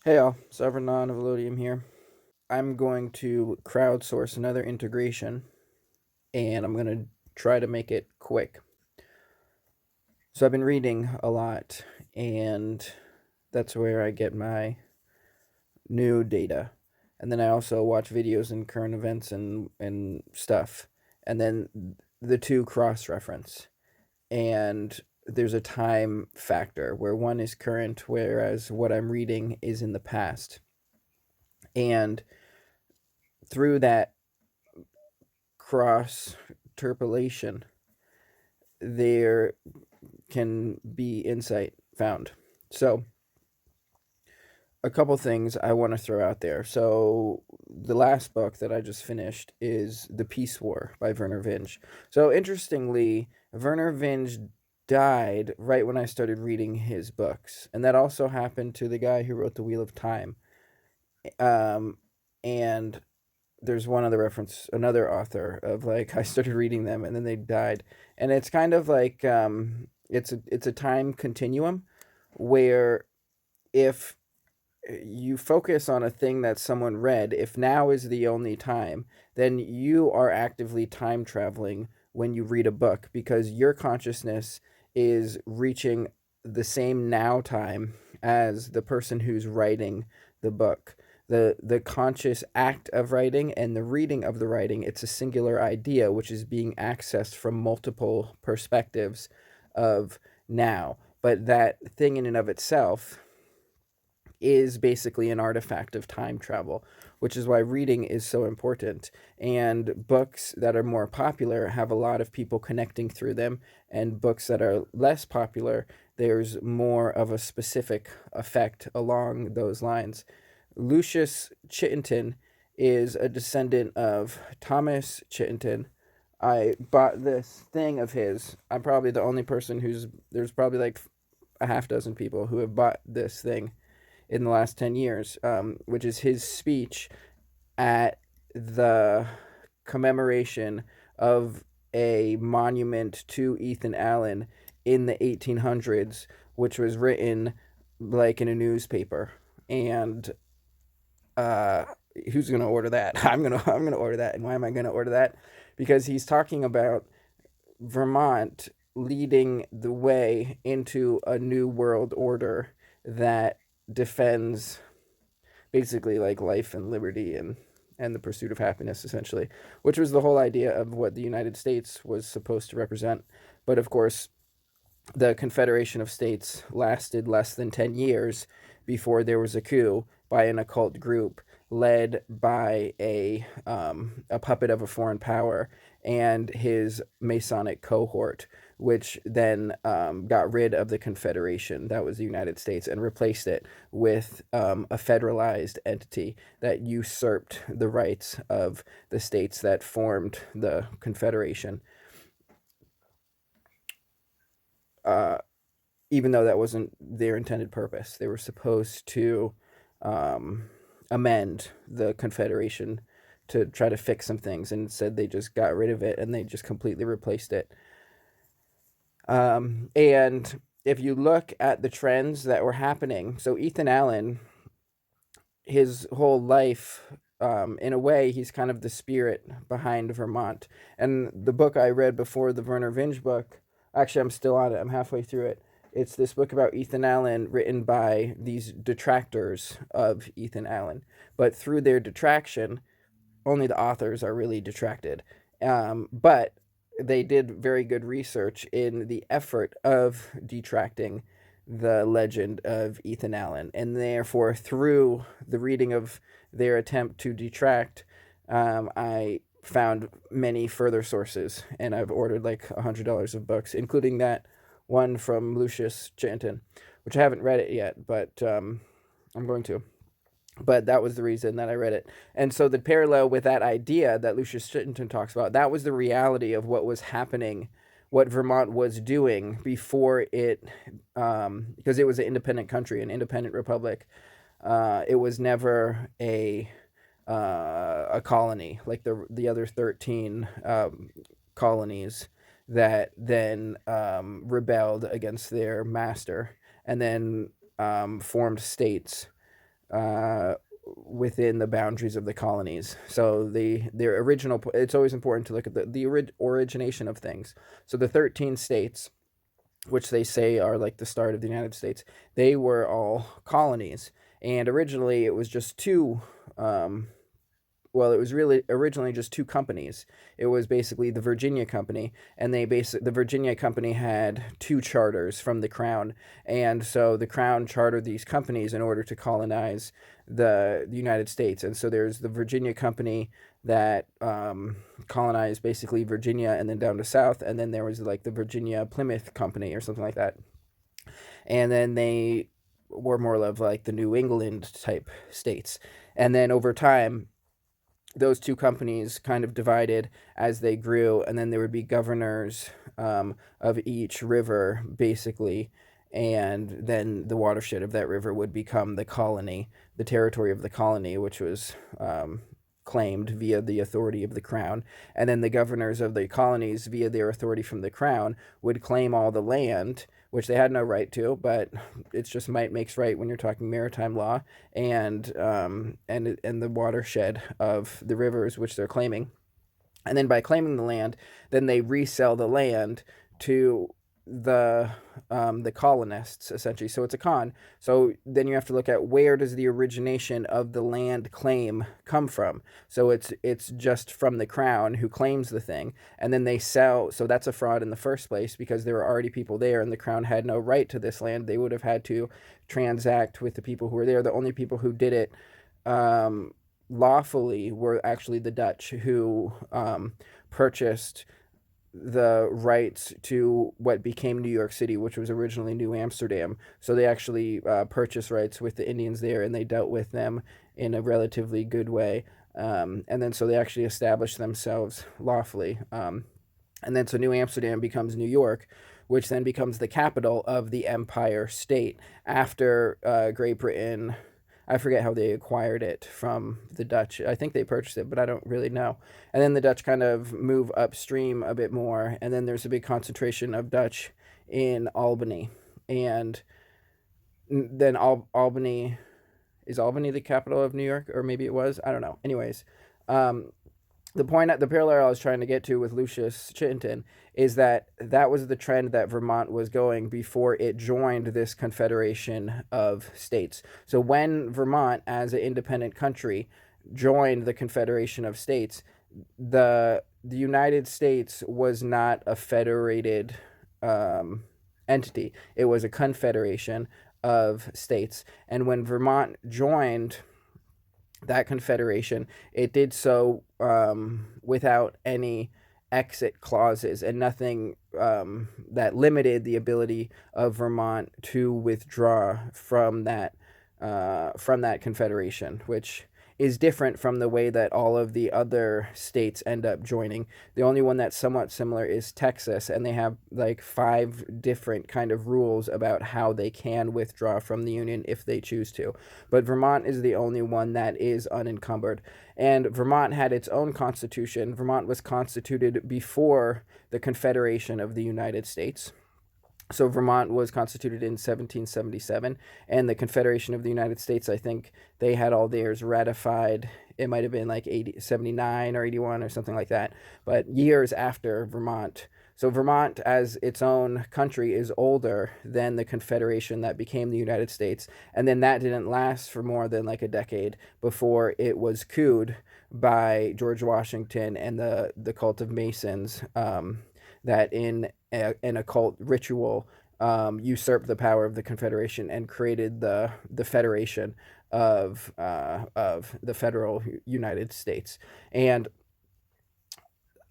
Hey all, Vernor here. I'm going to crowdsource another integration and I'm going to try to make it quick. So I've been reading a lot and that's where I get my new data. And then I also watch videos and current events and stuff. And then the two cross reference. And there's a time factor where one is current, whereas what I'm reading is in the past. And through that cross interpolation, there can be insight found. So, a couple things I want to throw out there. So, the last book that I just finished is The Peace War by Vernor Vinge. So, interestingly, Vernor Vinge died right when I started reading his books. And that also happened to the guy who wrote The Wheel of Time. Um, and there's one other reference, another author of like I started reading them and then they died, and it's kind of like it's a time continuum where if you focus on a thing that someone read, if now is the only time, then you are actively time traveling when you read a book because your consciousness is reaching the same now time as the person who's writing the book. The conscious act of writing and the reading of the writing, it's a singular idea which is being accessed from multiple perspectives of now. But that thing in and of itself is basically an artifact of time travel, which is why reading is so important. And books that are more popular have a lot of people connecting through them, and books that are less popular, there's more of a specific effect along those lines. Lucius Chittenden is a descendant of Thomas Chittenden. I bought this thing of his. I'm probably the only person there's probably like a half dozen people who have bought this thing in the last 10 years, which is his speech at the commemoration of a monument to Ethan Allen in the 1800s, which was written like in a newspaper. And uh, who's going to order that? I'm gonna order that. And why am I going to order that? Because he's talking about Vermont leading the way into a new world order that defends basically like life and liberty and the pursuit of happiness, essentially, which was the whole idea of what the United States was supposed to represent. But of course, the Confederation of States lasted less than 10 years before there was a coup by an occult group led by a puppet of a foreign power and his Masonic cohort, which then got rid of the Confederation, that was the United States, and replaced it with a federalized entity that usurped the rights of the states that formed the Confederation. Uh, Even though that wasn't their intended purpose. They were supposed to um, amend the Confederation to try to fix some things, and instead they just got rid of it and they just completely replaced it. And if you look at the trends that were happening, so Ethan Allen, his whole life, in a way, he's kind of the spirit behind Vermont. And the book I read before the Vernor Vinge book, actually, I'm still on it, I'm halfway through it. It's this book about Ethan Allen written by these detractors of Ethan Allen. But through their detraction, only the authors are really detracted. But they did very good research in the effort of detracting the legend of Ethan Allen. And therefore, through the reading of their attempt to detract, I found many further sources. And I've ordered like $100 of books, including that one from Lucius Chittenden, which I haven't read it yet, but I'm going to. But that was the reason that I read it. And so the parallel with that idea that Lucius Chittenden talks about, that was the reality of what was happening, what Vermont was doing before it, because it was an independent country, an independent republic. It was never a colony like the other 13 colonies that then rebelled against their master and then formed states within the boundaries of the colonies. So their original, it's always important to look at the origination of things. So the 13 states, which they say are like the start of the United States, they were all colonies. And originally it was just two, well, it was really originally just two companies. It was basically the Virginia Company, and the Virginia Company had two charters from the Crown, and so the Crown chartered these companies in order to colonize the United States. And so there's the Virginia Company that colonized basically Virginia and then down to south, and then there was like the Virginia Plymouth Company or something like that, and then they were more of like the New England type states, and then over time those two companies kind of divided as they grew, and then there would be governors of each river, basically, and then the watershed of that river would become the colony, the territory of the colony, which was claimed via the authority of the crown. And then the governors of the colonies, via their authority from the crown, would claim all the land, which they had no right to, but it's just might makes right when you're talking maritime law, and the watershed of the rivers which they're claiming. And then by claiming the land, then they resell the land to the colonists, essentially. So it's a con. So then you have to look at, where does the origination of the land claim come from? So it's just from the crown who claims the thing, and then they sell. So that's a fraud in the first place, because there were already people there and the crown had no right to this land. They would have had to transact with the people who were there. The only people who did it lawfully were actually the Dutch, who purchased the rights to what became New York City, which was originally New Amsterdam. So they actually purchased rights with the Indians there, and they dealt with them in a relatively good way. And then so they actually established themselves lawfully. And then so New Amsterdam becomes New York, which then becomes the capital of the Empire State after Great Britain. I forget how they acquired it from the Dutch. I think they purchased it, but I don't really know. And then the Dutch kind of move upstream a bit more, and then there's a big concentration of Dutch in Albany. And then Albany, is Albany the capital of New York? Or maybe it was? I don't know. Anyways, the parallel I was trying to get to with Lucius Chittenden is that that was the trend that Vermont was going before it joined this confederation of states. So when Vermont, as an independent country, joined the confederation of states, the United States was not a federated entity. It was a confederation of states. And when Vermont joined that confederation, it did so without any exit clauses and nothing that limited the ability of Vermont to withdraw from that confederation, which is different from the way that all of the other states end up joining. The only one that's somewhat similar is Texas, and they have like 5 different kind of rules about how they can withdraw from the Union if they choose to. But Vermont is the only one that is unencumbered. And Vermont had its own constitution. Vermont was constituted before the Confederation of the United States. So Vermont was constituted in 1777, and the Confederation of the United States, I think they had all theirs ratified. It might have been like 79 or 81 or something like that, but years after Vermont. So Vermont, as its own country, is older than the Confederation that became the United States, and then that didn't last for more than like a decade before it was couped by George Washington and the cult of Masons, that in an occult ritual usurped the power of the Confederation and created the Federation of the federal United States. And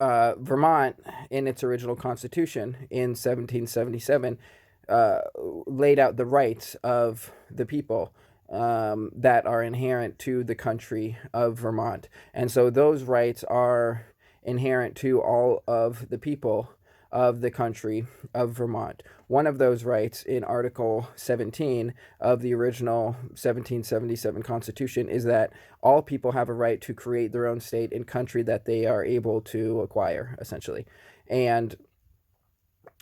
Vermont, in its original constitution in 1777, laid out the rights of the people that are inherent to the country of Vermont. And so those rights are inherent to all of the people of the country of Vermont. One of those rights in Article 17 of the original 1777 Constitution is that all people have a right to create their own state in country that they are able to acquire, essentially. And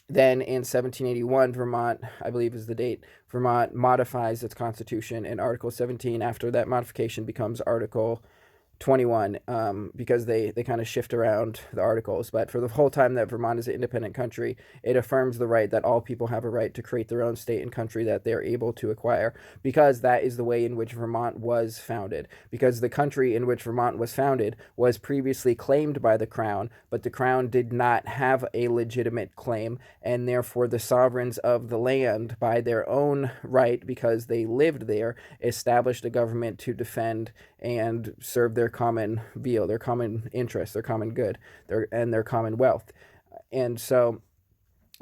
Then in 1781, Vermont, I believe is the date, Vermont modifies its constitution, and Article 17, after that modification, becomes Article 21, because they kind of shift around the articles. But for the whole time that Vermont is an independent country, it affirms the right that all people have a right to create their own state and country that they're able to acquire, because that is the way in which Vermont was founded. Because the country in which Vermont was founded was previously claimed by the crown, but the crown did not have a legitimate claim, and therefore the sovereigns of the land, by their own right, because they lived there, established a government to defend and serve their common weal, their common interest, their common good, their common wealth. And so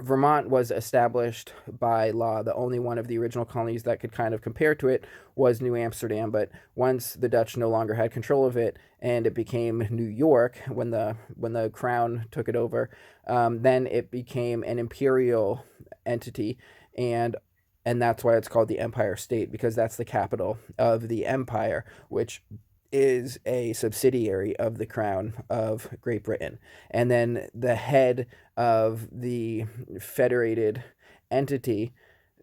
Vermont was established by law. The only one of the original colonies that could kind of compare to it was New Amsterdam. But once the Dutch no longer had control of it and it became New York, when the crown took it over, then it became an imperial entity, and that's why it's called the Empire State, because that's the capital of the empire, which is a subsidiary of the Crown of Great Britain. And then the head of the federated entity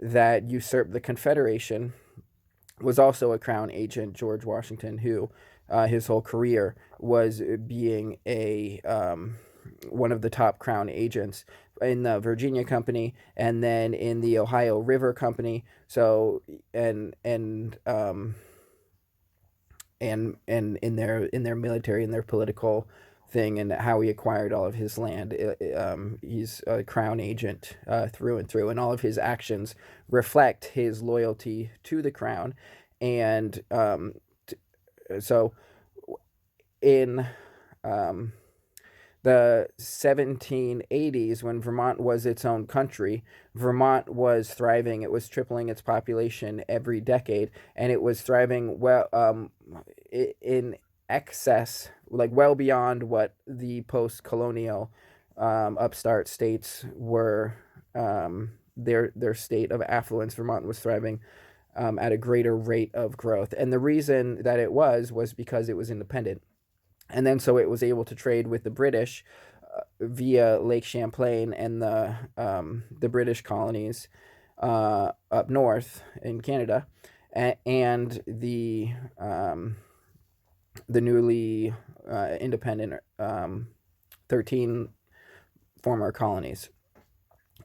that usurped the Confederation was also a Crown agent, George Washington, who his whole career was being a one of the top Crown agents in the Virginia Company, and then in the Ohio River Company. So and in their military and their political thing, and how he acquired all of his land. He's a crown agent through and through, and all of his actions reflect his loyalty to the crown. And so in the 1780s, when Vermont was its own country, Vermont was thriving. It was tripling its population every decade, and it was thriving well, in excess, like well beyond what the post-colonial upstart states were. Their state of affluence, Vermont was thriving at a greater rate of growth, and the reason that it was because it was independent. And then so it was able to trade with the British via Lake Champlain and the British colonies up north in Canada, and the newly independent 13 former colonies.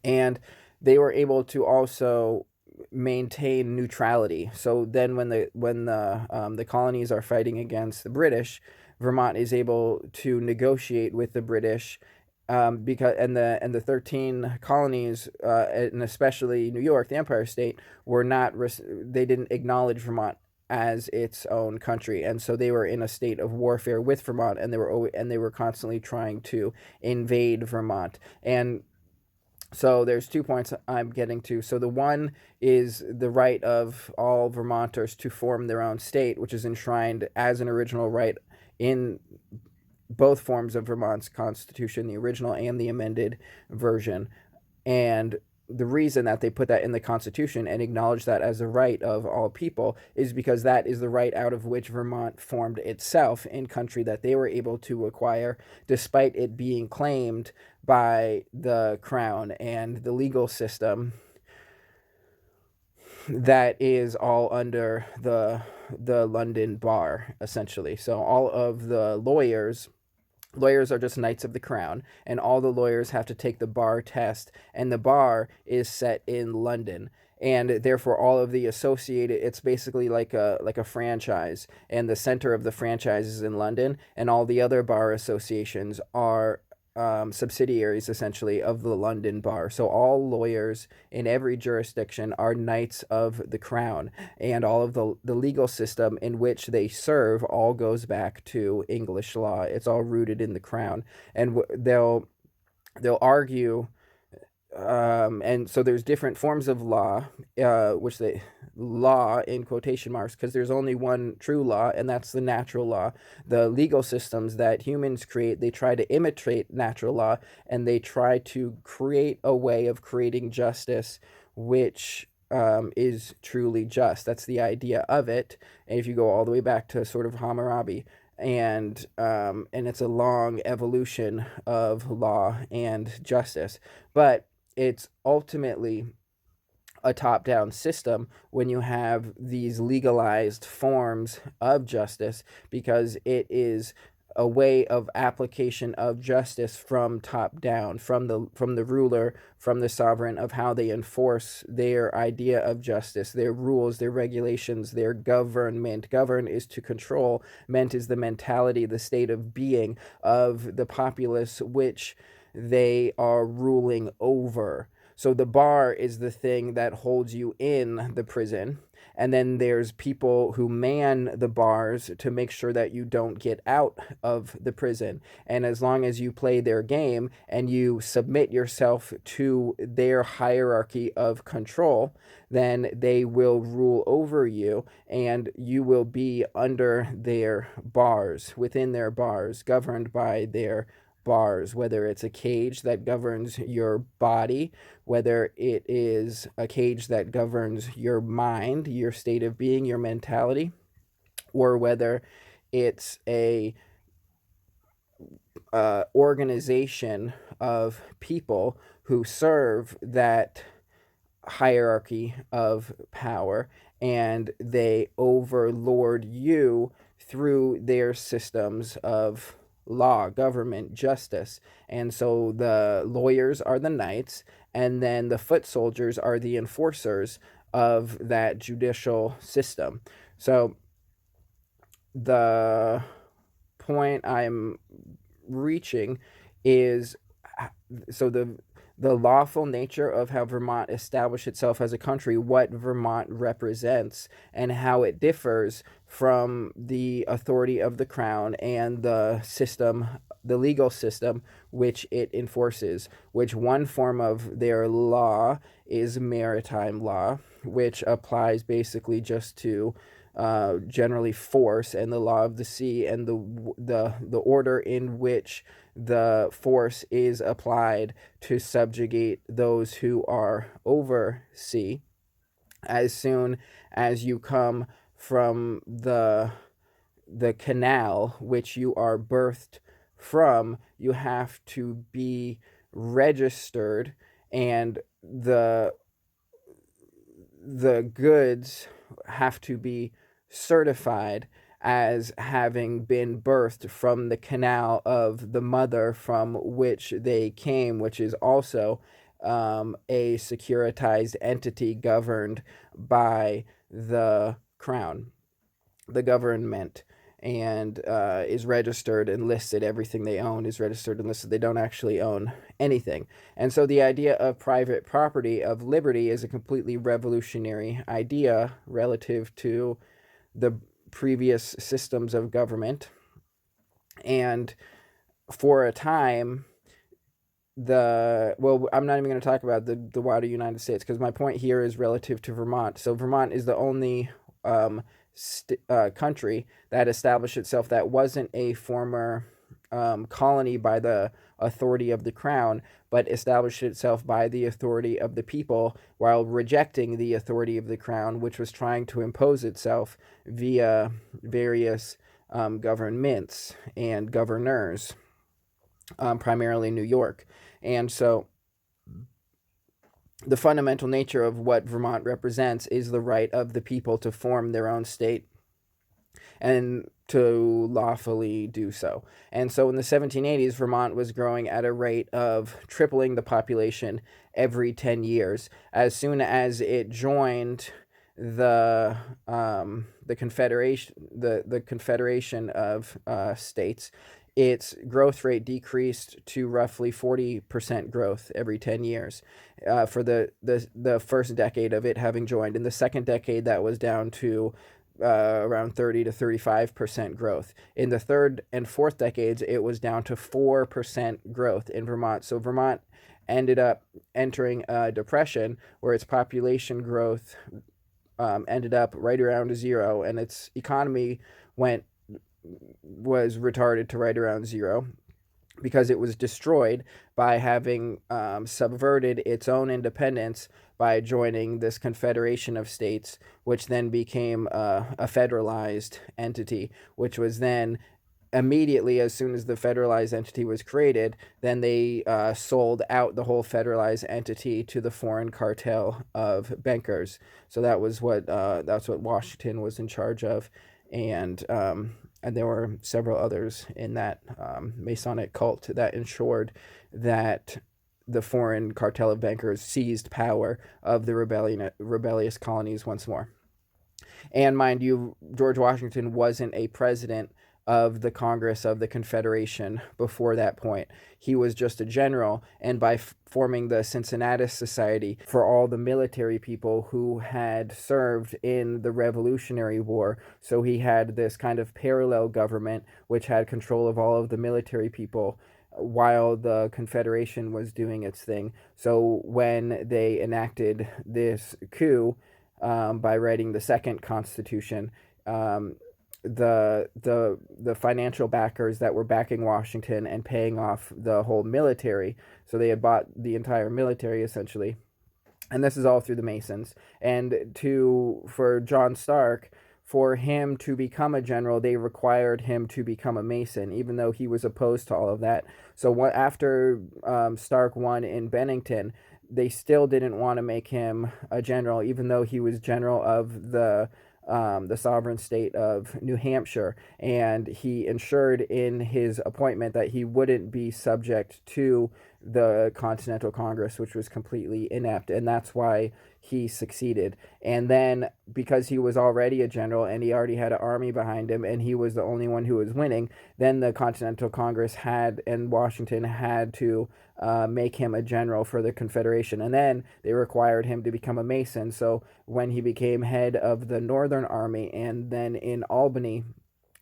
And they were able to also maintain neutrality. So then when the colonies are fighting against the British, Vermont is able to negotiate with the British, because the 13 colonies, and especially New York, the Empire State, were not they didn't acknowledge Vermont as its own country, and so they were in a state of warfare with Vermont, and they were constantly trying to invade Vermont. And so there's 2 points I'm getting to. So the one is the right of all Vermonters to form their own state, which is enshrined as an original right in both forms of Vermont's constitution, the original and the amended version. And the reason that they put that in the Constitution and acknowledge that as a right of all people is because that is the right out of which Vermont formed itself in country that they were able to acquire, despite it being claimed by the Crown and the legal system that is all under the London bar, essentially. So all of the lawyers are just knights of the crown, and all the lawyers have to take the bar test, and the bar is set in London, and therefore all of the associated, it's basically like a franchise, and the center of the franchise is in London, and all the other bar associations are subsidiaries, essentially, of the London bar. So all lawyers in every jurisdiction are knights of the crown, and all of the legal system in which they serve all goes back to English law. It's all rooted in the crown, and they'll argue, and so there's different forms of law, which they law in quotation marks, because there's only one true law, and that's the natural law. The legal systems that humans create, they try to imitate natural law, and they try to create a way of creating justice which is truly just. That's the idea of it. And if you go all the way back to sort of Hammurabi, and it's a long evolution of law and justice. But it's ultimately a top-down system when you have these legalized forms of justice, because it is a way of application of justice from top down, from the ruler, from the sovereign, of how they enforce their idea of justice, their rules, their regulations, their government. Govern is to control. Ment is the mentality, the state of being of the populace which they are ruling over. So the bar is the thing that holds you in the prison. And then there's people who man the bars to make sure that you don't get out of the prison. And as long as you play their game and you submit yourself to their hierarchy of control, then they will rule over you, and you will be under their bars, within their bars, governed by their bars, whether it's a cage that governs your body, whether it is a cage that governs your mind, your state of being, your mentality, or whether it's a organization of people who serve that hierarchy of power, and they overlord you through their systems of law, government, justice. And so the lawyers are the knights, and then the foot soldiers are the enforcers of that judicial system. So the point I'm reaching is, so the lawful nature of how Vermont established itself as a country, what Vermont represents, and how it differs from the authority of the crown and the system, the legal system, which it enforces, which one form of their law is maritime law, which applies basically just to generally force, and the law of the sea, and the order in which the force is applied to subjugate those who are over sea. As soon as you come from the canal which you are birthed from, you have to be registered, and the goods have to be certified as having been birthed from the canal of the mother from which they came, which is also a securitized entity governed by the crown, the government, and is registered and listed. Everything they own is registered and listed. They don't actually own anything. And so the idea of private property, of liberty, is a completely revolutionary idea relative to the previous systems of government. And for a time, I'm not even going to talk about the wider United States, because my point here is relative to Vermont. So Vermont is the only country that established itself that wasn't a former colony by the authority of the crown, but established itself by the authority of the people, while rejecting the authority of the crown, which was trying to impose itself via various governments and governors, primarily New York. And so the fundamental nature of what Vermont represents is the right of the people to form their own state and to lawfully do so. And so in the 1780s, Vermont was growing at a rate of tripling the population every 10 years. As soon as it joined the confederation, the confederation of states, its growth rate decreased to roughly 40% growth every 10 years for the first decade of it having joined. In the second decade, that was down to around 30 to 35% growth. In the third and fourth decades, it was down to 4% growth in Vermont. So Vermont ended up entering a depression where its population growth ended up right around zero, and its economy was retarded to right around zero, because it was destroyed by having subverted its own independence by joining this confederation of states, which then became a federalized entity, which was then immediately, as soon as the federalized entity was created, then they sold out the whole federalized entity to the foreign cartel of bankers. So that's what Washington was in charge of, and there were several others in that Masonic cult that ensured that the foreign cartel of bankers seized power of the rebellious colonies once more. And mind you, George Washington wasn't a president of the Congress of the Confederation before that point. He was just a general, and by forming the Cincinnatus Society for all the military people who had served in the Revolutionary War, so he had this kind of parallel government which had control of all of the military people while the Confederation was doing its thing. So when they enacted this coup, by writing the second Constitution, the financial backers that were backing Washington and paying off the whole military, so they had bought the entire military essentially, and this is all through the Masons. And for John Stark, for him to become a general, they required him to become a Mason, even though he was opposed to all of that. So after Stark won in Bennington, they still didn't want to make him a general, even though he was general of the sovereign state of New Hampshire, and he ensured in his appointment that he wouldn't be subject to the Continental Congress, which was completely inept, and that's why he succeeded. And then, because he was already a general and he already had an army behind him and he was the only one who was winning, then the Continental Congress and Washington had to make him a general for the Confederation. And then they required him to become a Mason. So when he became head of the Northern Army, and then in Albany,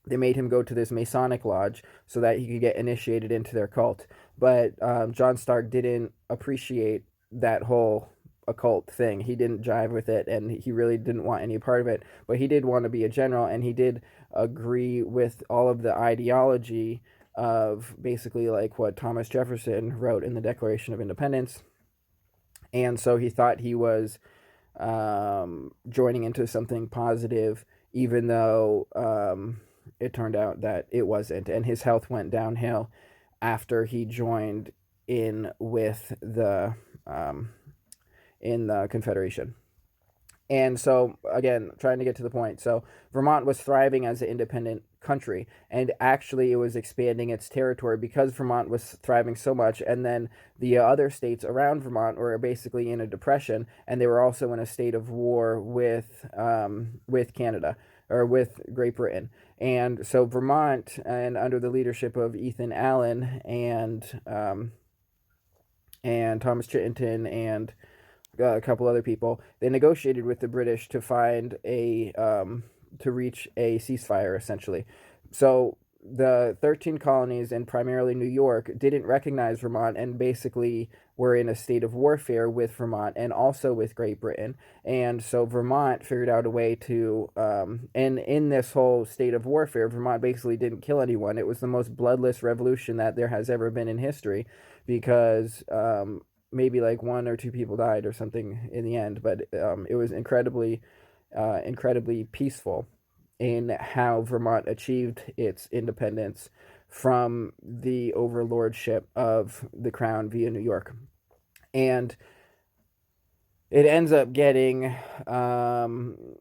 they made him go to this Masonic lodge so that he could get initiated into their cult. But John Stark didn't appreciate that whole occult thing. He didn't jive with it, and he really didn't want any part of it. But he did want to be a general, and he did agree with all of the ideology of basically like what Thomas Jefferson wrote in the Declaration of Independence. And so he thought he was joining into something positive, even though it turned out that it wasn't. And his health went downhill after he joined in with in the Confederation. And so, again, trying to get to the point. So, Vermont was thriving as an independent country, and actually it was expanding its territory because Vermont was thriving so much. And then the other states around Vermont were basically in a depression, and they were also in a state of war with Canada, or with Great Britain. And so Vermont, and under the leadership of Ethan Allen and Thomas Chittenden and a couple other people, they negotiated with the British to find to reach a ceasefire, essentially. So the 13 colonies, and primarily New York, didn't recognize Vermont, and basically were in a state of warfare with Vermont and also with Great Britain. And so Vermont figured out a way to, and in this whole state of warfare, Vermont basically didn't kill anyone. It was the most bloodless revolution that there has ever been in history, because maybe like one or two people died or something in the end, but it was incredibly peaceful in how Vermont achieved its independence from the overlordship of the crown via New York. And it ends up getting undone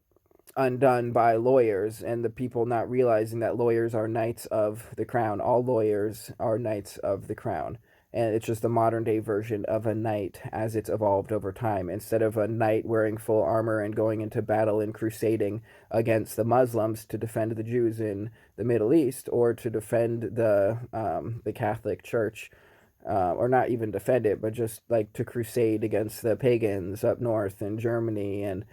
by lawyers, and the people not realizing that lawyers are knights of the crown. All lawyers are knights of the crown. And it's just a modern day version of a knight as it's evolved over time. Instead of a knight wearing full armor and going into battle and crusading against the Muslims to defend the Jews in the Middle East, or to defend the Catholic Church, or not even defend it, but just like to crusade against the pagans up north in Germany and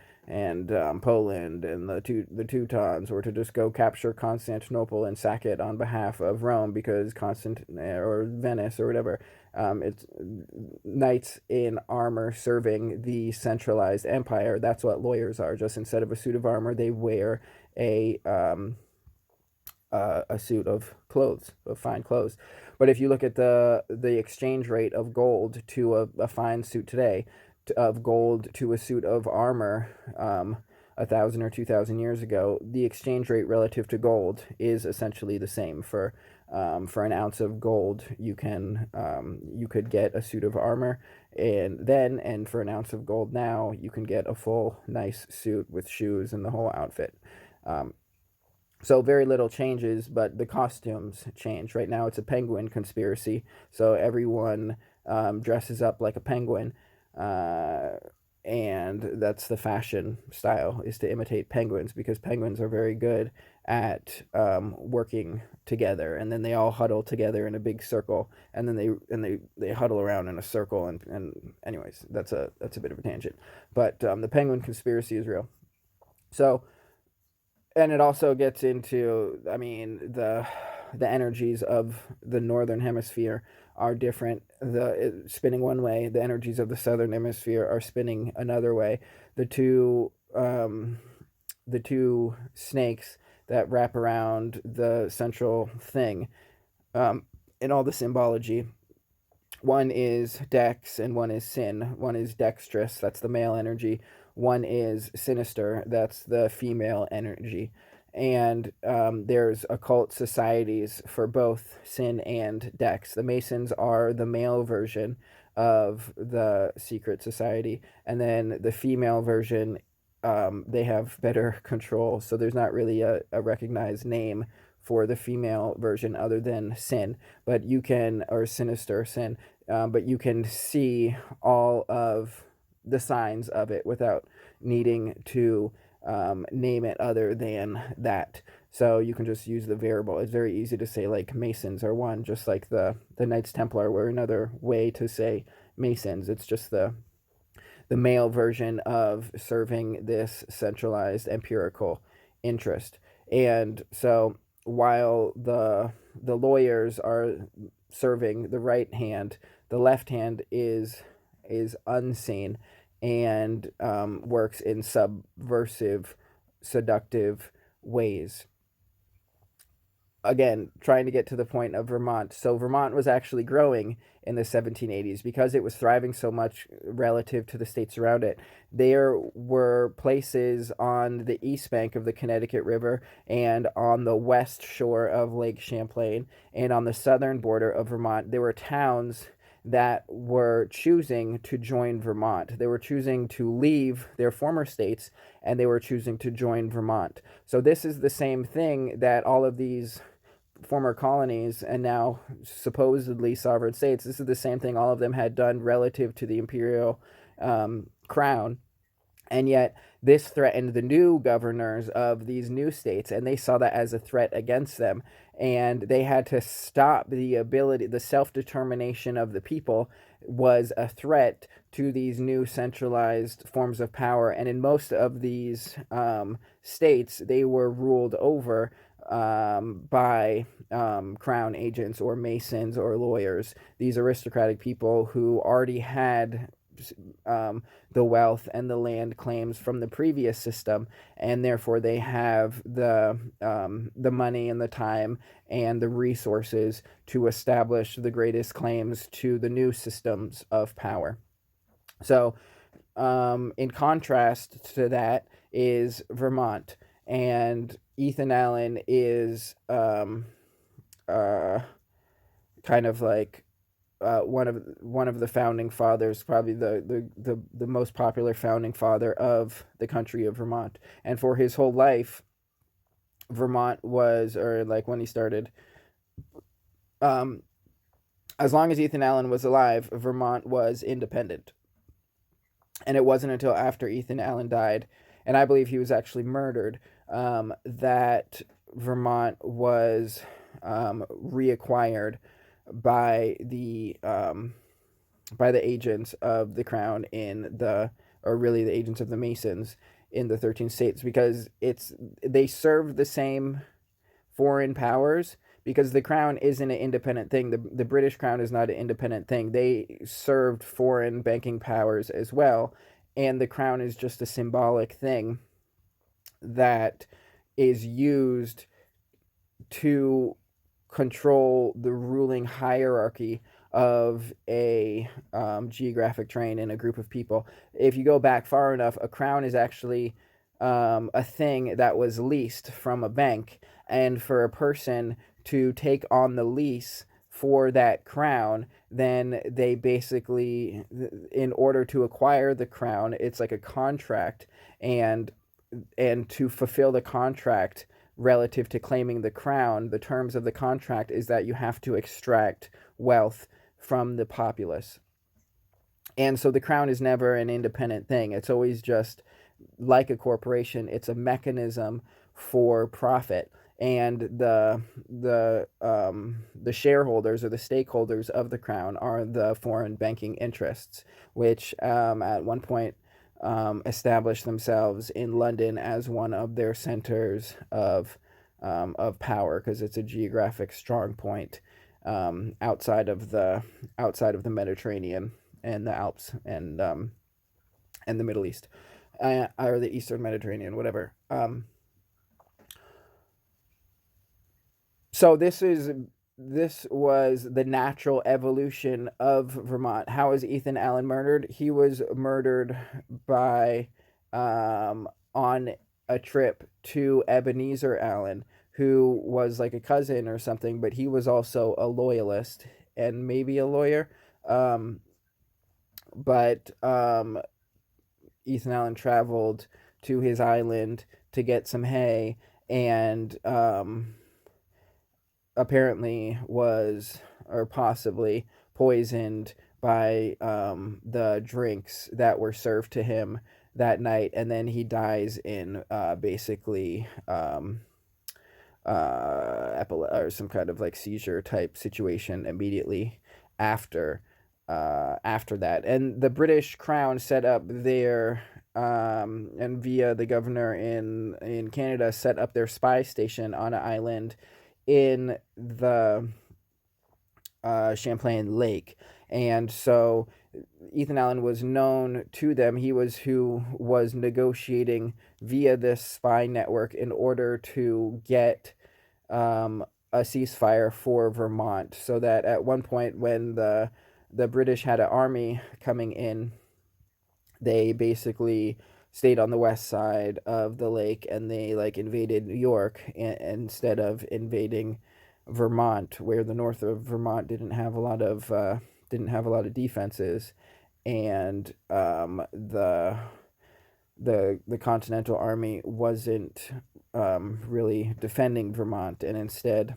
Poland and the Teutons, or to just go capture Constantinople and sack it on behalf of Rome because or Venice or whatever. It's knights in armor serving the centralized empire. That's what lawyers are. Just instead of a suit of armor, they wear a suit of clothes, of fine clothes. But if you look at the exchange rate of gold to a fine suit today, of gold to a suit of armor, 1,000 or 2,000 years ago, the exchange rate relative to gold is essentially the same. For an ounce of gold, you could get a suit of armor, and for an ounce of gold now, you can get a full nice suit with shoes and the whole outfit. Um, so very little changes, but the costumes change. Right now, it's a penguin conspiracy, so everyone dresses up like a penguin, uh, and that's the fashion style, is to imitate penguins, because penguins are very good at working together, and then they all huddle together in a big circle, and then they huddle around in a circle, and anyways, that's a bit of a tangent, but the penguin conspiracy is real. So, and it also gets into, I mean, the energies of the northern hemisphere are different. Spinning one way, the energies of the southern hemisphere are spinning another way. The two the two snakes that wrap around the central thing, um, in all the symbology, one is dex and one is sin. One is dexterous, that's the male energy. One is sinister, that's the female energy. And there's occult societies for both sin and dex. The Masons are the male version of the secret society, and then the female version, they have better control. So there's not really a recognized name for the female version other than sin, but you can, or sinister sin, but you can see all of the signs of it without needing to name it other than that. So you can just use the variable. It's very easy to say, like, Masons are one, just like the Knights Templar were another way to say Masons. It's just the male version of serving this centralized empirical interest. And so while the lawyers are serving the right hand, the left hand is unseen, and works in subversive, seductive ways. Again, trying to get to the point of Vermont. So Vermont was actually growing in the 1780s because it was thriving so much relative to the states around it. There were places on the east bank of the Connecticut River and on the west shore of Lake Champlain and on the southern border of Vermont. There were towns that were choosing to join Vermont. They were choosing to leave their former states, and they were choosing to join Vermont. So this is the same thing that all of these former colonies and now supposedly sovereign states, this is the same thing all of them had done relative to the imperial crown. And yet this threatened the new governors of these new states, and they saw that as a threat against them. And they had to stop the ability, the self-determination of the people was a threat to these new centralized forms of power. And in most of these states, they were ruled over by crown agents or masons or lawyers, these aristocratic people who already had the wealth and the land claims from the previous system, and therefore they have the money and the time and the resources to establish the greatest claims to the new systems of power. So in contrast to that is Vermont, and Ethan Allen is kind of like one of the founding fathers, probably the most popular founding father of the country of Vermont. And for his whole life, Vermont was, or like when he started, um, as long as Ethan Allen was alive, Vermont was independent. And it wasn't until after Ethan Allen died, and I believe he was actually murdered, that Vermont was reacquired by the agents of the crown or really the agents of the Masons in the 13 states, because they serve the same foreign powers, because the crown isn't an independent thing. The British crown is not an independent thing. They served foreign banking powers as well, and the crown is just a symbolic thing that is used to control the ruling hierarchy of a geographic terrain in a group of people. If you go back far enough, a crown is actually a thing that was leased from a bank, and for a person to take on the lease for that crown, then they basically, in order to acquire the crown, it's like a contract, and to fulfill the contract relative to claiming the crown, the terms of the contract is that you have to extract wealth from the populace. And so the crown is never an independent thing. It's always just like a corporation. It's a mechanism for profit, and the shareholders or the stakeholders of the crown are the foreign banking interests, which at one point established themselves in London as one of their centers of power, because it's a geographic strong point outside of the Mediterranean and the Alps and the Middle East, or the Eastern Mediterranean, whatever. So this was the natural evolution of Vermont. How was Ethan Allen murdered? He was murdered by on a trip to Ebenezer Allen, who was like a cousin or something, but he was also a loyalist and maybe a lawyer. Um, but Ethan Allen traveled to his island to get some hay, and apparently was, or possibly, poisoned by the drinks that were served to him that night, and then he dies in basically or some kind of like seizure type situation immediately after after that. And the British Crown set up their and via the governor in Canada set up their spy station on an island in the Champlain Lake. And so Ethan Allen was known to them. He was who was negotiating via this spy network in order to get a ceasefire for Vermont, so that at one point when the British had an army coming in, they basically stayed on the west side of the lake, and they like invaded New York instead of invading Vermont, where the north of Vermont didn't have a lot of defenses, and the Continental Army wasn't really defending Vermont, and instead.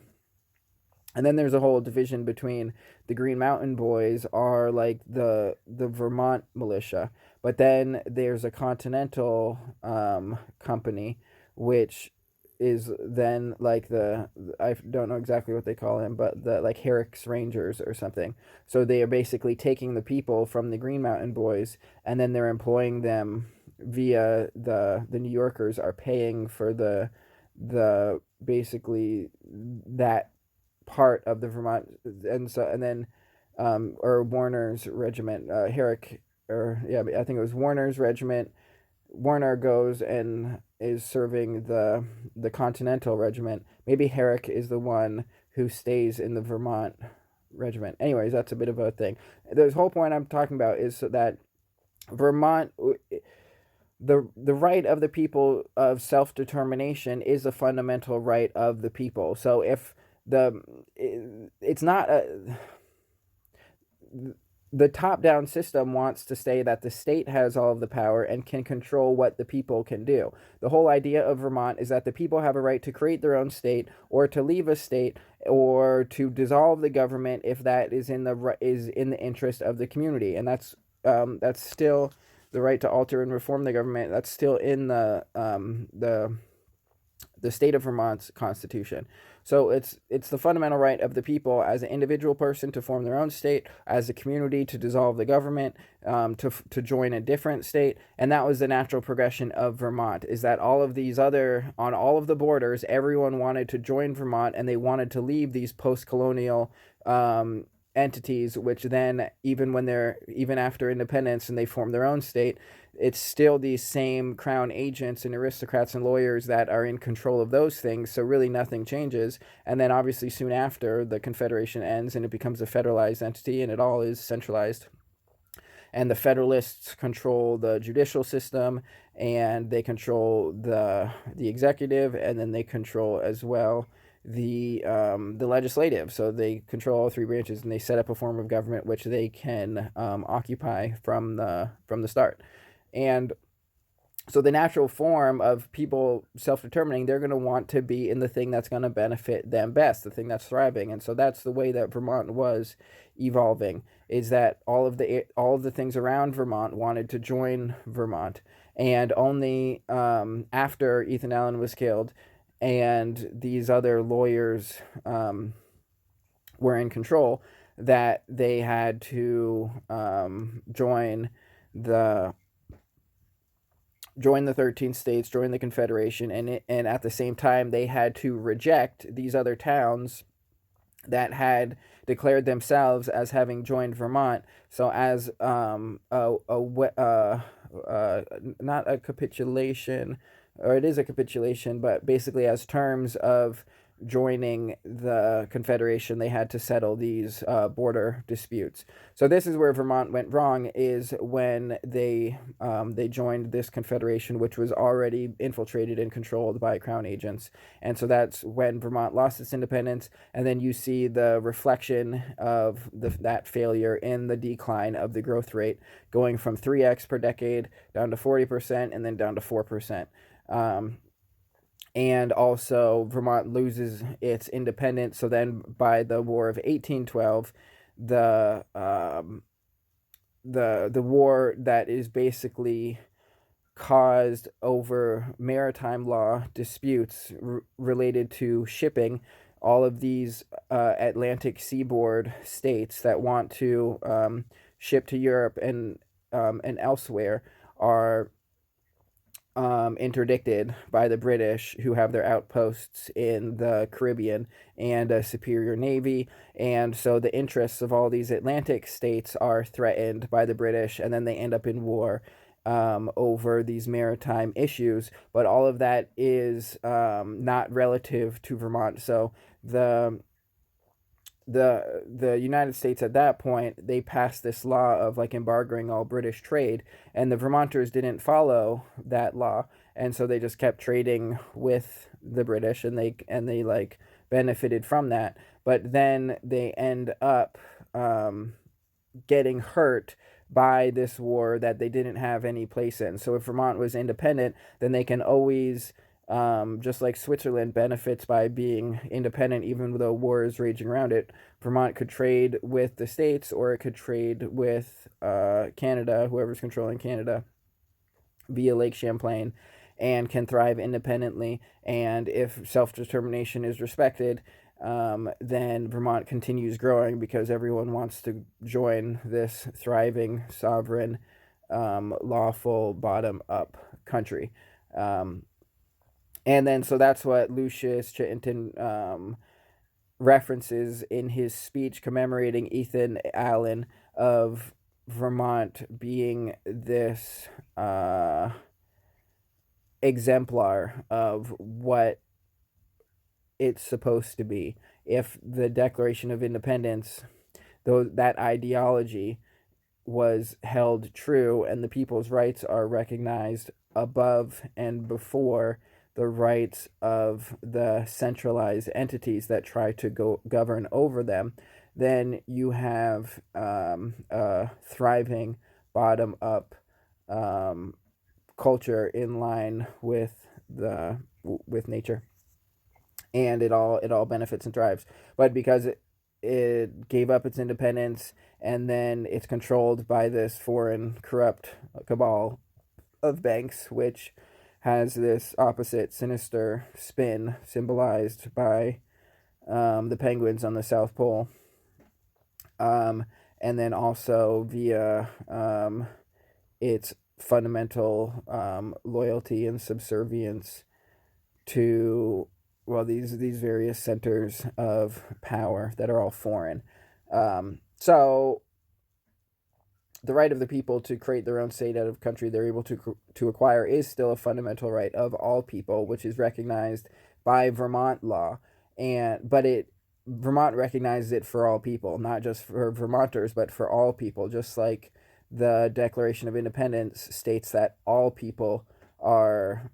And then there's a whole division between the Green Mountain Boys are like the Vermont militia, but then there's a Continental company, which is then like I don't know exactly what they call him, but the like Herrick's Rangers or something. So they are basically taking the people from the Green Mountain Boys, and then they're employing them via the New Yorkers are paying for the basically that part of the Vermont, and then or Warner's regiment, Herrick, or yeah, I think it was Warner's regiment. Warner goes and is serving the Continental Regiment. Maybe Herrick is the one who stays in the Vermont regiment. Anyways, that's a bit of a thing. The whole point I'm talking about is that Vermont, the right of the people of self determination is a fundamental right of the people. So if the it's not a the top down system wants to say that the state has all of the power and can control what the people can do. The whole idea of Vermont is that the people have a right to create their own state, or to leave a state, or to dissolve the government if that is in the interest of the community. And that's still the right to alter and reform the government. That's still in the state of Vermont's constitution. So it's the fundamental right of the people as an individual person to form their own state, as a community to dissolve the government, to join a different state. And that was the natural progression of Vermont, is that all of these other, on all of the borders, everyone wanted to join Vermont, and they wanted to leave these post-colonial entities, which then even after independence and they form their own state, it's still these same crown agents and aristocrats and lawyers that are in control of those things. So really nothing changes. And then obviously soon after, the Confederation ends and it becomes a federalized entity, and it all is centralized. and the Federalists control the judicial system, and they control the executive, and then they control as well the legislative. So they control all three branches, and they set up a form of government which they can occupy from the start. And so the natural form of people self-determining, they're going to want to be in the thing that's going to benefit them best, the thing that's thriving. And so that's the way that Vermont was evolving, is that all of the things around Vermont wanted to join Vermont. And only after Ethan Allen was killed and these other lawyers were in control, that they had to the join the 13 states, join the Confederation, and at the same time they had to reject these other towns that had declared themselves as having joined Vermont. So as not a capitulation, or it is a capitulation, but basically as terms of joining the Confederation, they had to settle these border disputes. So this is where Vermont went wrong, is when they joined this Confederation, which was already infiltrated and controlled by Crown agents. And so that's when Vermont lost its independence, and then you see the reflection of that failure in the decline of the growth rate, going from 3x per decade down to 40% and then down to 4%. And also Vermont loses its independence. So then by the War of 1812, the war that is basically caused over maritime law disputes related to shipping, all of these Atlantic seaboard states that want to ship to Europe and elsewhere are interdicted by the British, who have their outposts in the Caribbean and a superior navy. And so the interests of all these Atlantic states are threatened by the British, and then they end up in war over these maritime issues. But all of that is not relative to Vermont. So the United States at that point, they passed this law of like embargoing all British trade, and the Vermonters didn't follow that law, and so they just kept trading with the British, and they like benefited from that. But then they end up getting hurt by this war that they didn't have any place in. So if Vermont was independent, then they can always just like Switzerland benefits by being independent, even though war is raging around it. Vermont could trade with the states, or it could trade with Canada, whoever's controlling Canada, via Lake Champlain, and can thrive independently. And if self-determination is respected, then Vermont continues growing because everyone wants to join this thriving, sovereign, lawful, bottom-up country. And then, so that's what Lucius Chittenden references in his speech commemorating Ethan Allen, of Vermont being this exemplar of what it's supposed to be. If the Declaration of Independence, though that ideology was held true and the people's rights are recognized above and before the rights of the centralized entities that try to govern over them, then you have a thriving bottom-up culture in line with nature, and it all benefits and thrives. But because it gave up its independence, and then it's controlled by this foreign corrupt cabal of banks, which has this opposite sinister spin symbolized by the penguins on the South Pole, and then also via its fundamental loyalty and subservience to, well, these various centers of power that are all foreign. So the right of the people to create their own state out of country they're able to acquire is still a fundamental right of all people, which is recognized by Vermont law. But Vermont recognizes it for all people, not just for Vermonters, but for all people, just like the Declaration of Independence states that all people are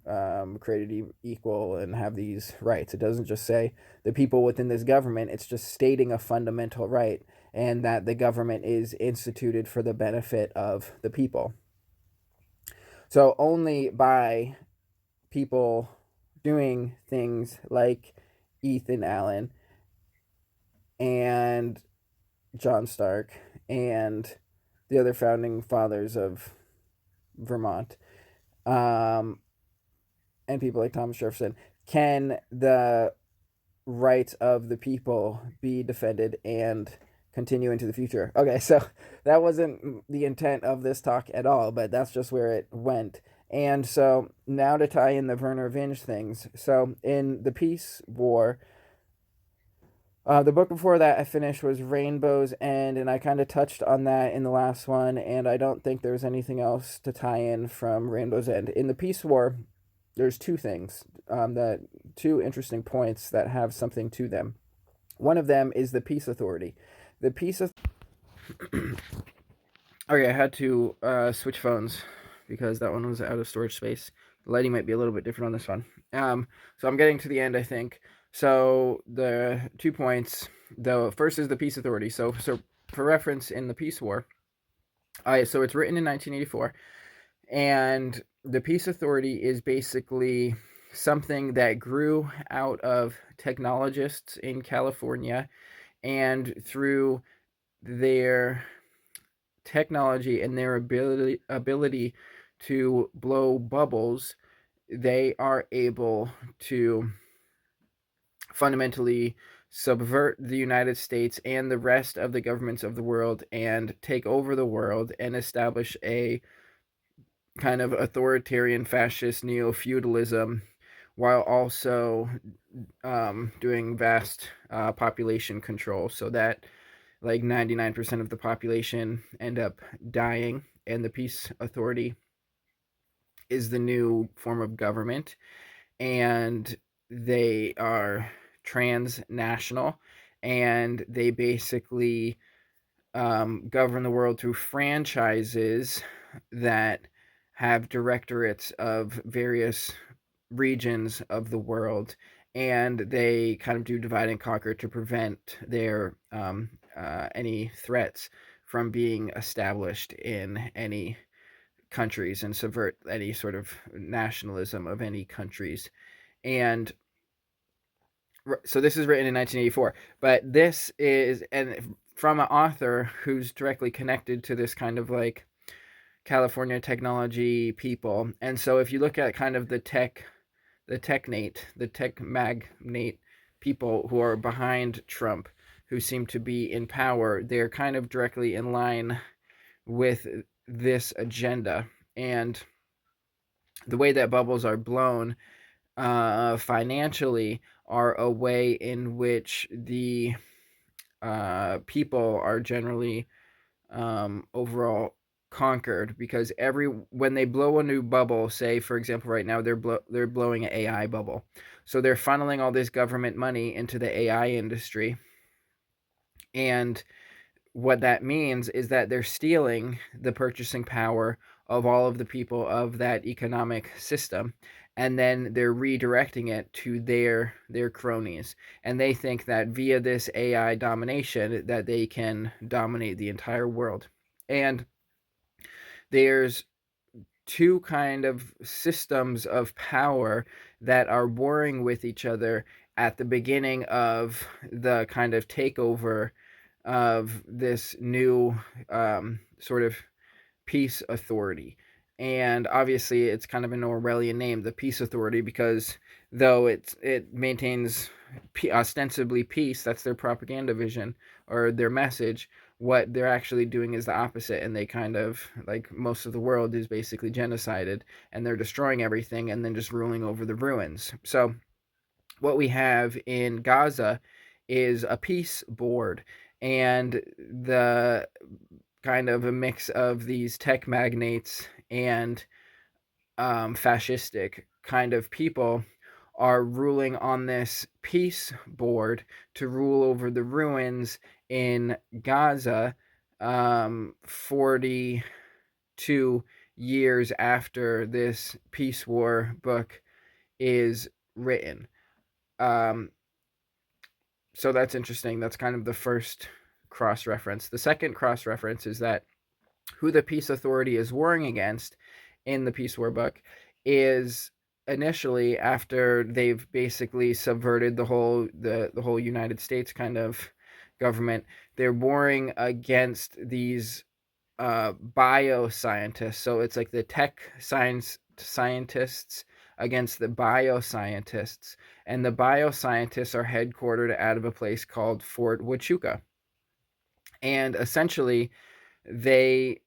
created equal and have these rights. It doesn't just say the people within this government, it's just stating a fundamental right, and that the government is instituted for the benefit of the people. So only by people doing things like Ethan Allen and John Stark and the other founding fathers of Vermont, um, and people like Thomas Jefferson, can the rights of the people be defended and continue into the future. Okay, so that wasn't the intent of this talk at all, but that's just where it went. And so now to tie in the Vernor Vinge things. So in the Peace War, the book before that I finished was Rainbow's End, and I kind of touched on that in the last one, and I don't think there's anything else to tie in from Rainbow's End. In the Peace War, there's two things, that two interesting points that have something to them. One of them is the Peace Authority. The Peace Okay, I had to switch phones because that one was out of storage space. The lighting might be a little bit different on this one. So I'm getting to the end, I think. So the 2 points. The first is the Peace Authority. So for reference, in the Peace War, so it's written in 1984, and the Peace Authority is basically something that grew out of technologists in California, and through their technology and their ability to blow bubbles, they are able to fundamentally subvert the United States and the rest of the governments of the world and take over the world and establish a kind of authoritarian fascist neo-feudalism, while also doing vast population control, so that like 99% of the population end up dying, and the Peace Authority is the new form of government, and they are transnational, and they basically govern the world through franchises that have directorates of various regions of the world, and they kind of do divide and conquer to prevent their any threats from being established in any countries and subvert any sort of nationalism of any countries. And so this is written in 1984, but this is and from an author who's directly connected to this kind of like California technology people. And so if you look at kind of the tech magnate people who are behind Trump, who seem to be in power, they're kind of directly in line with this agenda. And the way that bubbles are blown financially are a way in which the people are generally overall conquered, because when they blow a new bubble, say for example right now they're blowing an AI bubble, so they're funneling all this government money into the AI industry, and what that means is that they're stealing the purchasing power of all of the people of that economic system, and then they're redirecting it to their cronies, and they think that via this AI domination that they can dominate the entire world. And there's two kind of systems of power that are warring with each other at the beginning of the kind of takeover of this new sort of peace authority. And obviously it's kind of an Orwellian name, the Peace Authority, because though it maintains ostensibly peace, that's their propaganda vision or their message, what they're actually doing is the opposite, and they kind of, like most of the world is basically genocided, and they're destroying everything and then just ruling over the ruins. So what we have in Gaza is a peace board, and the kind of a mix of these tech magnates and fascistic kind of people are ruling on this peace board to rule over the ruins in Gaza, 40 2 years after this peace war book is written. Um, so that's interesting. That's kind of the first cross reference. The second cross reference is that who the peace authority is warring against in the peace war book is initially, after they've basically subverted the whole United States kind of government, they're warring against these bioscientists. So it's like the tech scientists against the bioscientists, and the bioscientists are headquartered out of a place called Fort Huachuca, and essentially they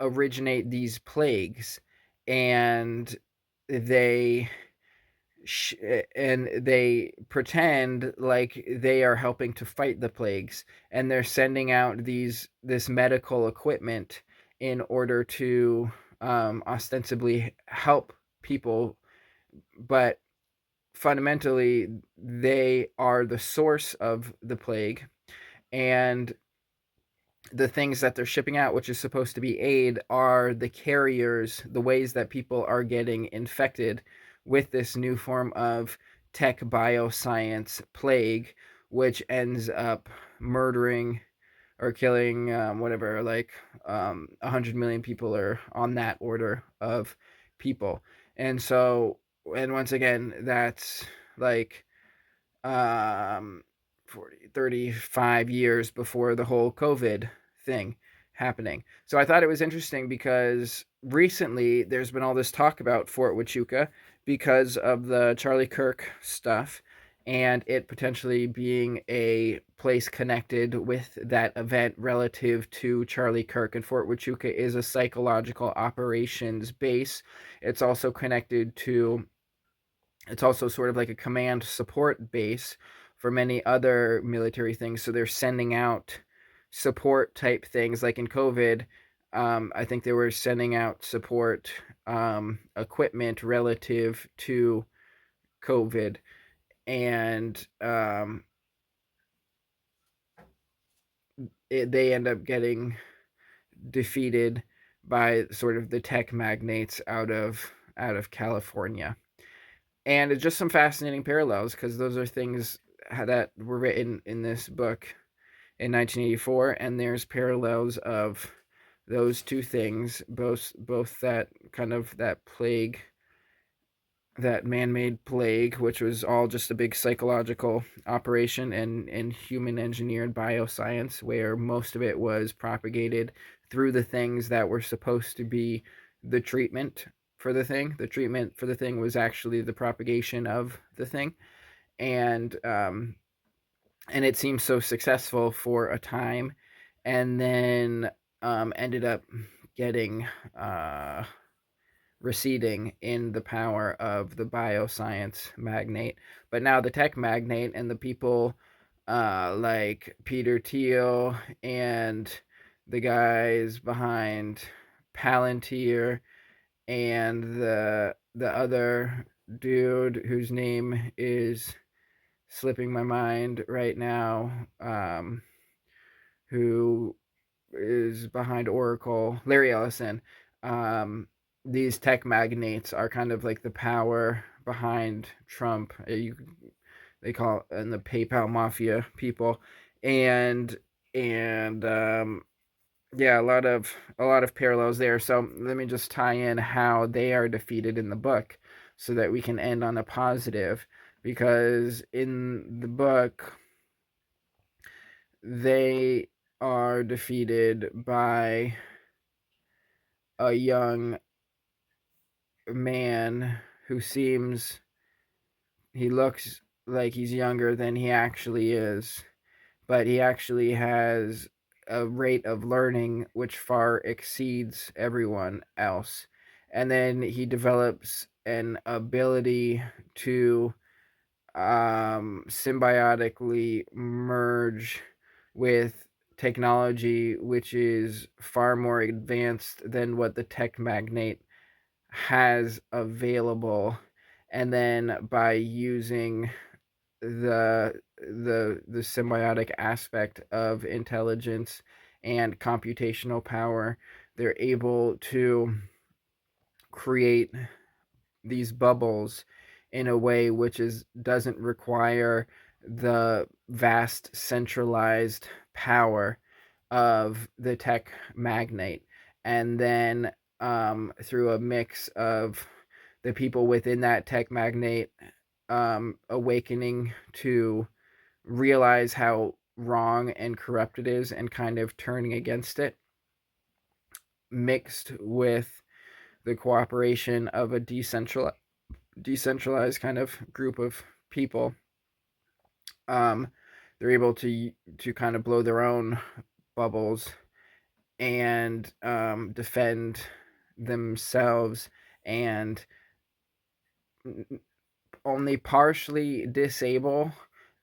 originate these plagues, and they and they pretend like they are helping to fight the plagues, and they're sending out this medical equipment in order to ostensibly help people, but fundamentally they are the source of the plague. And the things that they're shipping out, which is supposed to be aid, are the carriers, the ways that people are getting infected with this new form of tech bioscience plague, which ends up murdering or killing whatever, like 100 million people, or on that order of people. And so, and once again, that's like um 35 years before the whole COVID thing happening. So I thought it was interesting because recently there's been all this talk about Fort Huachuca because of the Charlie Kirk stuff, and it potentially being a place connected with that event relative to Charlie Kirk. And Fort Huachuca is a psychological operations base. It's also connected to, it's also sort of like a command support base for many other military things. So they're sending out support type things, like in COVID. I think they were sending out support equipment relative to COVID, and they end up getting defeated by sort of the tech magnates out of California. And it's just some fascinating parallels, because those are things that were written in this book in 1984, and there's parallels of those two things, both that kind of that plague, that man-made plague, which was all just a big psychological operation, and human engineered bioscience, where most of it was propagated through the things that were supposed to be the treatment for the thing. The treatment for the thing was actually the propagation of the thing. And it seemed so successful for a time, and then ended up getting receding in the power of the bioscience magnate. But now the tech magnate and the people like Peter Thiel and the guys behind Palantir, and the other dude whose name is slipping my mind right now, who is behind Oracle, Larry Ellison. These tech magnates are kind of like the power behind Trump. They call it, and the PayPal mafia people, and yeah, a lot of parallels there. So let me just tie in how they are defeated in the book, so that we can end on a positive. Because in the book, they are defeated by a young man who he looks like he's younger than he actually is, but he actually has a rate of learning which far exceeds everyone else. And then he develops an ability to symbiotically merge with technology which is far more advanced than what the tech magnate has available. And then by using the symbiotic aspect of intelligence and computational power, they're able to create these bubbles in a way which doesn't require the vast centralized power of the tech magnate. And then through a mix of the people within that tech magnate awakening to realize how wrong and corrupt it is and kind of turning against it, mixed with the cooperation of a decentralized kind of group of people, um, they're able to kind of blow their own bubbles and defend themselves and only partially disable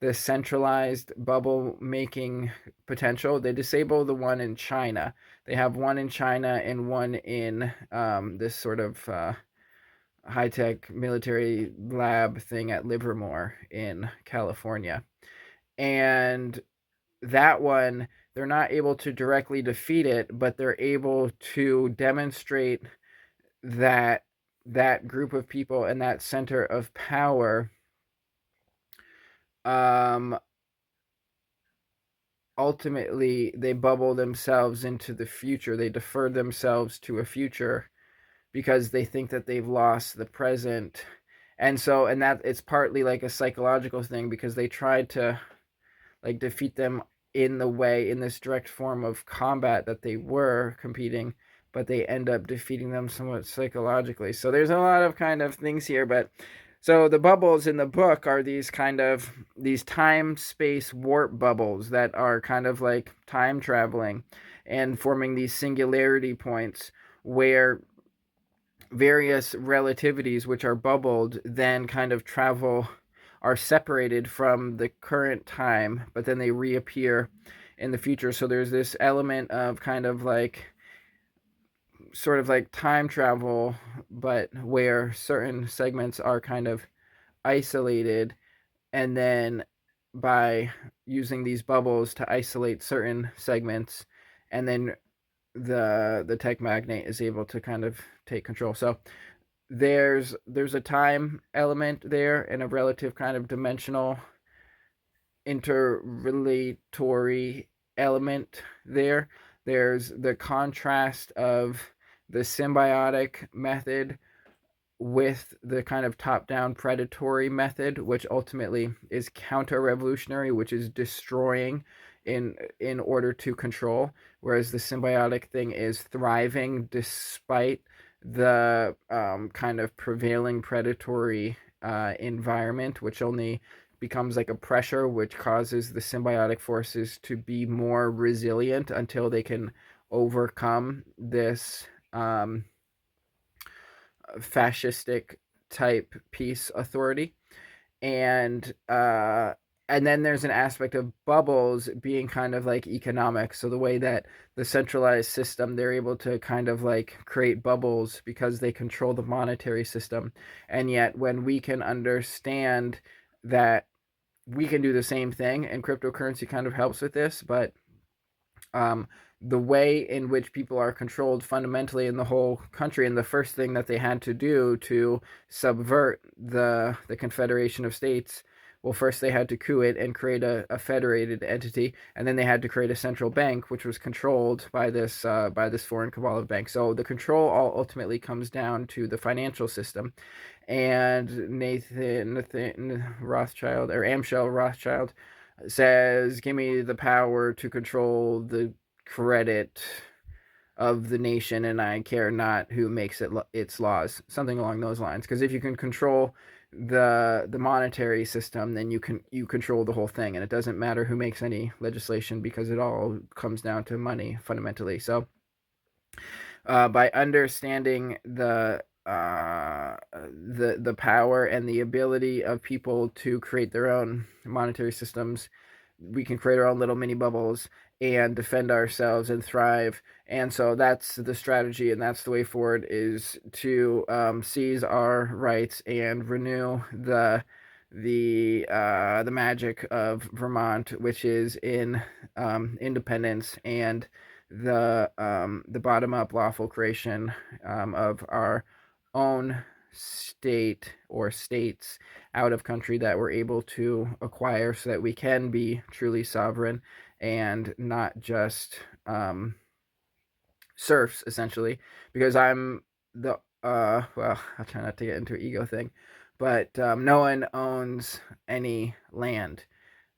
the centralized bubble making potential. They disable the one in China. They have one in China and one in this sort of high-tech military lab thing at Livermore in California. And that one, they're not able to directly defeat it, but they're able to demonstrate that that group of people and that center of power um, ultimately they bubble themselves into the future. They defer themselves to a future because they think that they've lost the present. And so, and that it's partly like a psychological thing because they tried to like defeat them in the way, in this direct form of combat that they were competing, but they end up defeating them somewhat psychologically. So there's a lot of kind of things here, but so the bubbles in the book are these kind of these time space warp bubbles that are kind of like time traveling and forming these singularity points where various relativities which are bubbled then kind of travel, are separated from the current time, but then they reappear in the future. So there's this element of kind of like sort of like time travel, but where certain segments are kind of isolated, and then by using these bubbles to isolate certain segments, and then the tech magnate is able to kind of take control. So there's a time element there and a relative kind of dimensional interrelatory element there. There's the contrast of the symbiotic method with the kind of top-down predatory method, which ultimately is counter-revolutionary, which is destroying in order to control, whereas the symbiotic thing is thriving despite the kind of prevailing predatory environment, which only becomes like a pressure, which causes the symbiotic forces to be more resilient until they can overcome this fascistic type peace authority. And then there's an aspect of bubbles being kind of like economic. So the way that the centralized system, they're able to kind of like create bubbles because they control the monetary system. And yet when we can understand that we can do the same thing, and cryptocurrency kind of helps with this, but um, the way in which people are controlled fundamentally in the whole country, and the first thing that they had to do to subvert the Confederation of States, well, first they had to coup it and create a federated entity, and then they had to create a central bank, which was controlled by this foreign cabal of banks. So the control all ultimately comes down to the financial system, and Nathan Rothschild, or Amschel Rothschild, says, "Give me the power to control the credit of the nation, and I care not who makes its laws." Something along those lines. Because if you can control the monetary system, then you control the whole thing, and it doesn't matter who makes any legislation because it all comes down to money fundamentally. So by understanding the power and the ability of people to create their own monetary systems, we can create our own little mini bubbles and defend ourselves and thrive. And so that's the strategy, and that's the way forward, is to seize our rights and renew the magic of Vermont, which is in independence and the bottom up lawful creation of our own state or states out of country that we're able to acquire so that we can be truly sovereign and not just serfs, essentially. Because I'm the well, I'll try not to get into an ego thing, but no one owns any land.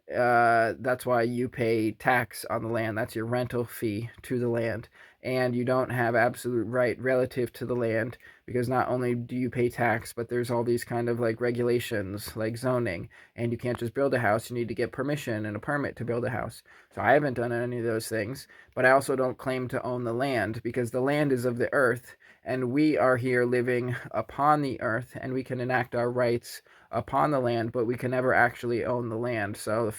That's why you pay tax on the land. That's your rental fee to the land. And you don't have absolute right relative to the land, because not only do you pay tax, but there's all these kind of like regulations, like zoning, and you can't just build a house. You need to get permission and a permit to build a house. So I haven't done any of those things, but I also don't claim to own the land, because the land is of the earth, and we are here living upon the earth, and we can enact our rights upon the land, but we can never actually own the land. So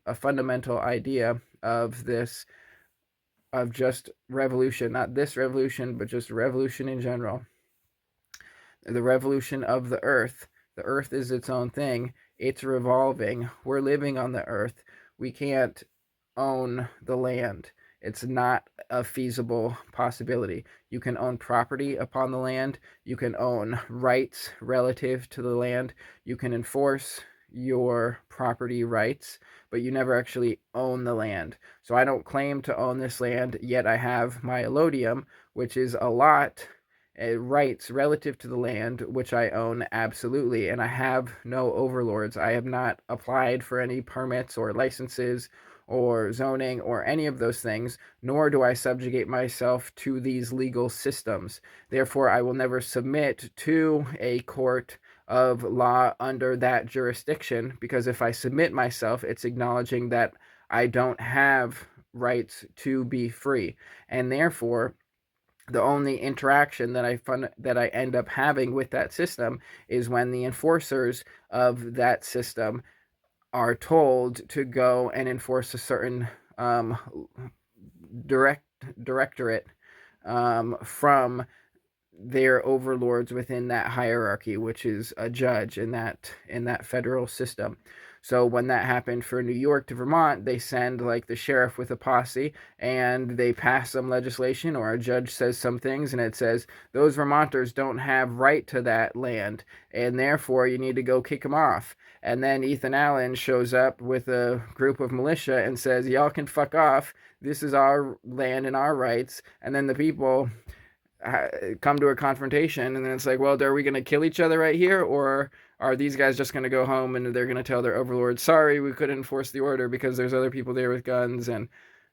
a fundamental idea of this, of just revolution, not this revolution, but just revolution in general, the revolution of the earth. The earth is its own thing. It's revolving. We're living on the earth. We can't own the land. It's not a feasible possibility. You can own property upon the land. You can own rights relative to the land. You can enforce your property rights, but you never actually own the land. So I don't claim to own this land, yet I have my allodium, which is a lot rights relative to the land, which I own absolutely, and I have no overlords. I have not applied for any permits or licenses or zoning or any of those things, nor do I subjugate myself to these legal systems. Therefore, I will never submit to a court of law under that jurisdiction, because if I submit myself, it's acknowledging that I don't have rights to be free, and therefore the only interaction that I end up having with that system is when the enforcers of that system are told to go and enforce a certain directorate from their overlords within that hierarchy, which is a judge in that federal system. So when that happened for New York to Vermont, they send like the sheriff with a posse, and they pass some legislation, or a judge says some things, and it says those Vermonters don't have right to that land, and therefore you need to go kick them off. And then Ethan Allen shows up with a group of militia and says, y'all can fuck off. This is our land and our rights. And then the people come to a confrontation, and then it's like, well, are we going to kill each other right here, or are these guys just going to go home and they're going to tell their overlords, sorry, we couldn't enforce the order because there's other people there with guns, and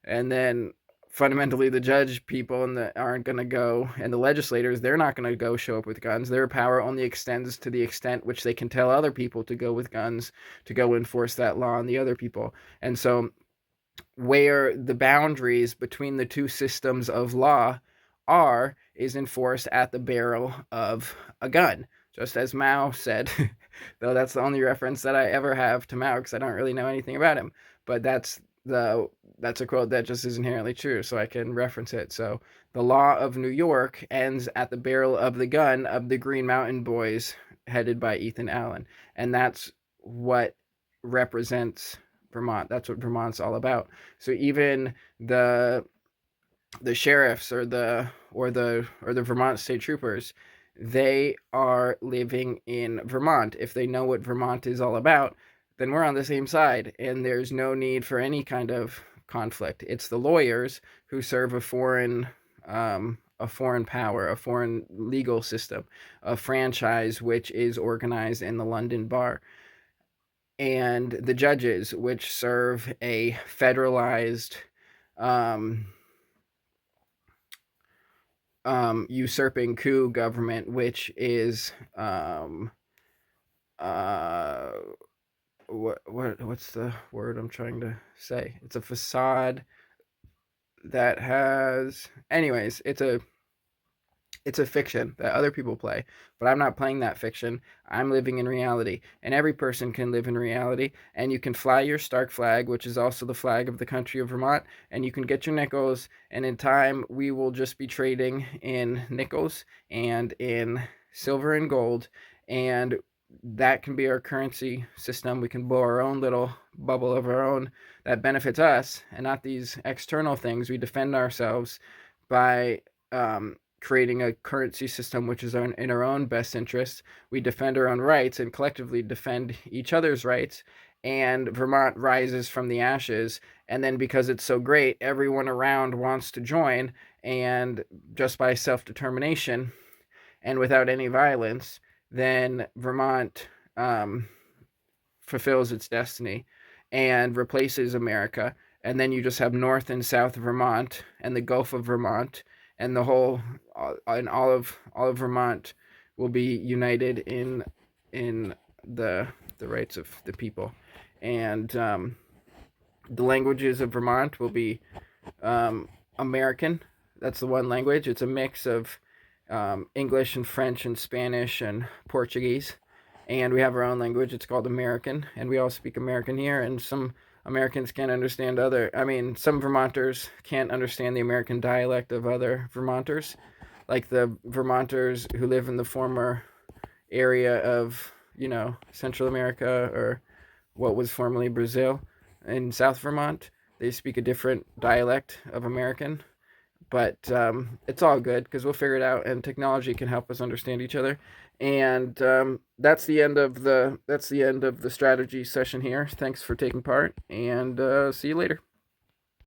then fundamentally the judge people aren't going to go, and the legislators, they're not going to go show up with guns. Their power only extends to the extent which they can tell other people to go with guns to go enforce that law on the other people. And so where the boundaries between the two systems of law are is enforced at the barrel of a gun, just as Mao said. Though that's the only reference that I ever have to Mao, because I don't really know anything about him. But that's a quote that just is inherently true, so I can reference it. So the law of New York ends at the barrel of the gun of the Green Mountain Boys, headed by Ethan Allen, and that's what represents Vermont. That's what Vermont's all about. So even the sheriffs or the Vermont state troopers, they are living in Vermont. If they know what Vermont is all about, then we're on the same side, and there's no need for any kind of conflict. It's the lawyers who serve a foreign power, a foreign legal system, a franchise which is organized in the London bar, and the judges, which serve a federalized usurping coup government, which is what's the word I'm trying to say? It's a facade that has, anyways, it's a fiction that other people play, but I'm not playing that fiction. I'm living in reality, and every person can live in reality, and you can fly your Stark flag, which is also the flag of the country of Vermont, and you can get your nickels, and in time, we will just be trading in nickels and in silver and gold, and that can be our currency system. We can blow our own little bubble of our own that benefits us and not these external things. We defend ourselves by creating a currency system which is in our own best interest. We defend our own rights and collectively defend each other's rights. And Vermont rises from the ashes. And then because it's so great, everyone around wants to join. And just by self determination and without any violence, then Vermont fulfills its destiny and replaces America. And then you just have North and South Vermont and the Gulf of Vermont, and the whole and all of Vermont will be united in the rights of the people. And the languages of Vermont will be American. That's the one language. It's a mix of English and French and Spanish and Portuguese. And we have our own language. It's called American, and we all speak American here. And some Americans can't understand some Vermonters can't understand the American dialect of other Vermonters, like the Vermonters who live in the former area of, Central America, or what was formerly Brazil in South Vermont. They speak a different dialect of American, but it's all good because we'll figure it out, and technology can help us understand each other. And that's the end of the strategy session here. Thanks for taking part, and see you later.